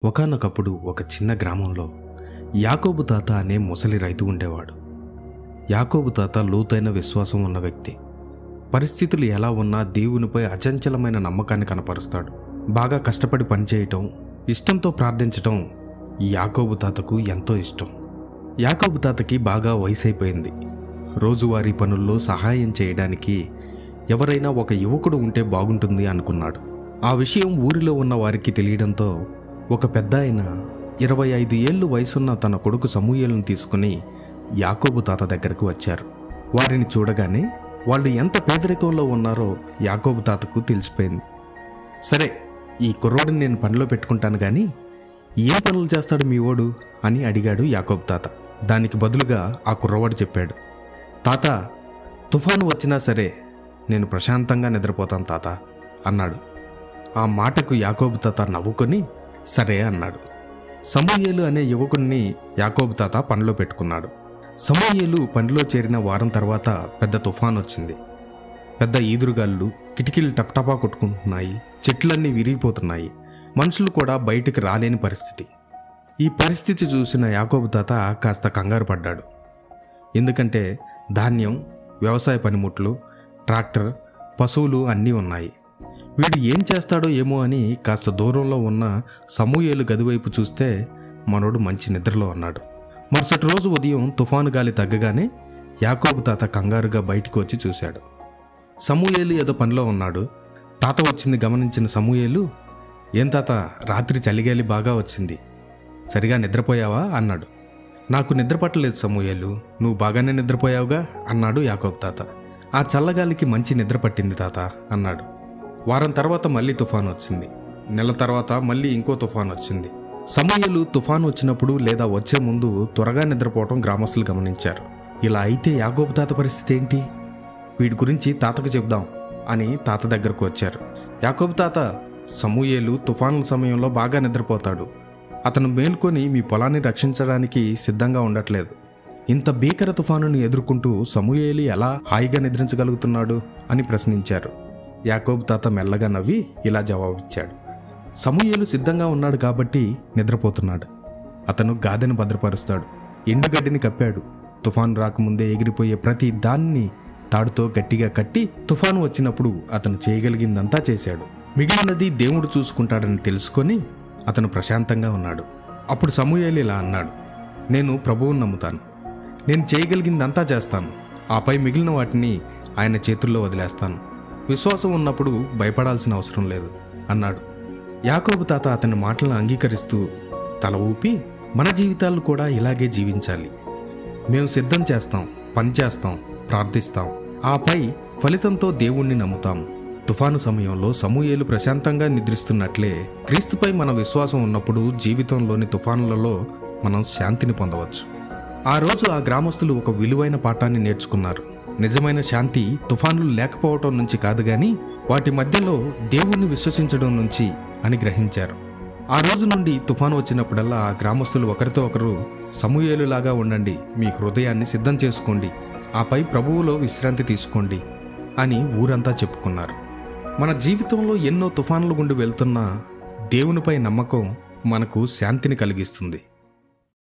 ఒకానొకప్పుడు ఒక చిన్న గ్రామంలో యాకోబు తాత అనే ముసలి రైతు ఉండేవాడు. యాకోబు తాత లోతైన విశ్వాసం ఉన్న వ్యక్తి. పరిస్థితులు ఎలా ఉన్నా దేవునిపై అచంచలమైన నమ్మకాన్ని కనపరుస్తాడు. బాగా కష్టపడి పనిచేయటం, ఇష్టంతో ప్రార్థించటం ఈ యాకోబు తాతకు ఎంతో ఇష్టం. యాకోబు తాతకి బాగా వయసైపోయింది. రోజువారీ పనుల్లో సహాయం చేయడానికి ఎవరైనా ఒక యువకుడు ఉంటే బాగుంటుంది అనుకున్నాడు. ఆ విషయం ఊరిలో ఉన్న వారికి తెలియడంతో ఒక పెద్ద ఆయన 25 ఏళ్ళు వయసున్న తన కొడుకు సమూయేలును తీసుకుని యాకోబు తాత దగ్గరకు వచ్చారు. వారిని చూడగానే వాళ్ళు ఎంత పేదరికంలో ఉన్నారో యాకోబు తాతకు తెలిసిపోయింది. సరే, ఈ కుర్రోడిని నేను పనిలో పెట్టుకుంటాను కానీ ఏం పనులు చేస్తాడు మీ ఓడు అని అడిగాడు యాకోబు తాత. దానికి బదులుగా ఆ కుర్రవాడు చెప్పాడు, తాత, తుఫాను వచ్చినా సరే నేను ప్రశాంతంగా నిద్రపోతాను తాత అన్నాడు. ఆ మాటకు యాకోబు తాత నవ్వుకొని సరే అన్నాడు. సమూయేలు అనే యువకుడిని యాకోబు తాత పనిలో పెట్టుకున్నాడు. సమూయేలు పనిలో చేరిన వారం తర్వాత పెద్ద తుఫాన్ వచ్చింది. పెద్ద ఈదురుగాళ్ళు, కిటికీలు టపటపా కొట్టుకుంటున్నాయి, చెట్లన్నీ విరిగిపోతున్నాయి, మనుషులు కూడా బయటికి రాలేని పరిస్థితి. ఈ పరిస్థితి చూసిన యాకోబు తాత కాస్త కంగారు పడ్డాడు. ఎందుకంటే ధాన్యం, వ్యవసాయ పనిముట్లు, ట్రాక్టర్, పశువులు అన్నీ ఉన్నాయి. వీడు ఏం చేస్తాడో ఏమో అని కాస్త దూరంలో ఉన్న సమూయేలు గదివైపు చూస్తే మనోడు మంచి నిద్రలో ఉన్నాడు. మరుసటి రోజు ఉదయం తుఫాను గాలి తగ్గగానే యాకోబు తాత కంగారుగా బయటకు వచ్చి చూశాడు. సమూయేలు ఏదో పనిలో ఉన్నాడు. తాత వచ్చింది గమనించిన సమూయేలు, ఏం తాత, రాత్రి చలిగాలి బాగా వచ్చింది, సరిగా నిద్రపోయావా అన్నాడు. నాకు నిద్ర పట్టలేదు సమూయేలు, నువ్వు బాగానే నిద్రపోయావుగా అన్నాడు యాకోబు తాత. ఆ చల్లగాలికి మంచి నిద్ర పట్టింది తాత అన్నాడు. వారం తర్వాత మళ్ళీ తుఫాను వచ్చింది. నెల తర్వాత మళ్ళీ ఇంకో తుఫాను వచ్చింది. సమూయేలు తుఫాను వచ్చినప్పుడు లేదా వచ్చే ముందు త్వరగా నిద్రపోవటం గ్రామస్తులు గమనించారు. ఇలా అయితే యాకోబు తాత పరిస్థితి ఏంటి, వీడి గురించి తాతకు చెబుదాం అని తాత దగ్గరకు వచ్చారు. యాకోబు తాత, సమూయేలు తుఫానుల సమయంలో బాగా నిద్రపోతాడు. అతను మేల్కొని మీ పొలాన్ని రక్షించడానికి సిద్ధంగా ఉండట్లేదు. ఇంత భీకర తుఫానును ఎదుర్కొంటూ సమూయేలు ఎలా హాయిగా నిద్రించగలుగుతున్నాడు అని ప్రశ్నించారు. యాకోబు తాత మెల్లగా నవ్వి ఇలా జవాబిచ్చాడు, సమూయేలు సిద్ధంగా ఉన్నాడు కాబట్టి నిద్రపోతున్నాడు. అతను గాదెను భద్రపరుస్తాడు, ఎండుగడ్డిని కప్పాడు, తుఫాను రాకముందే ఎగిరిపోయే ప్రతి దాన్ని తాడుతో గట్టిగా కట్టి తుఫాను వచ్చినప్పుడు అతను చేయగలిగిందంతా చేశాడు. మిగిలినది దేవుడు చూసుకుంటాడని తెలుసుకొని అతను ప్రశాంతంగా ఉన్నాడు. అప్పుడు సమూయేలు ఇలా అన్నాడు, నేను ప్రభువుని నమ్ముతాను, నేను చేయగలిగిందంతా చేస్తాను, ఆపై మిగిలిన వాటిని ఆయన చేతుల్లో వదిలేస్తాను. విశ్వాసం ఉన్నప్పుడు భయపడాల్సిన అవసరం లేదు అన్నాడు. యాకోబు తాత అతని మాటలను అంగీకరిస్తూ తల ఊపి, మన జీవితాలు కూడా ఇలాగే జీవించాలి. మేము సిద్ధం చేస్తాం, పని చేస్తాం, ప్రార్థిస్తాం, ఆపై ఫలితంతో దేవుణ్ణి నమ్ముతాం. తుఫాను సమయంలో సమూయేలు ప్రశాంతంగా నిద్రిస్తున్నట్లే క్రీస్తుపై మన విశ్వాసం ఉన్నప్పుడు జీవితంలోని తుఫానులలో మనం శాంతిని పొందవచ్చు. ఆ రోజు ఆ గ్రామస్తులు ఒక విలువైన పాఠాన్ని నేర్చుకున్నారు. నిజమైన శాంతి తుఫానులు లేకపోవటం నుంచి కాదు గాని వాటి మధ్యలో దేవుణ్ణి విశ్వసించడం నుంచి అని గ్రహించారు. ఆ రోజు నుండి తుఫాను వచ్చినప్పుడల్లా ఆ గ్రామస్తులు ఒకరితో ఒకరు, సమూయేలులాగా ఉండండి, మీ హృదయాన్ని సిద్ధం చేసుకోండి, ఆపై ప్రభువులో విశ్రాంతి తీసుకోండి అని ఊరంతా చెప్పుకున్నారు. మన జీవితంలో ఎన్నో తుఫానులు గుండి వెళ్తున్నా దేవునిపై నమ్మకం మనకు శాంతిని కలిగిస్తుంది.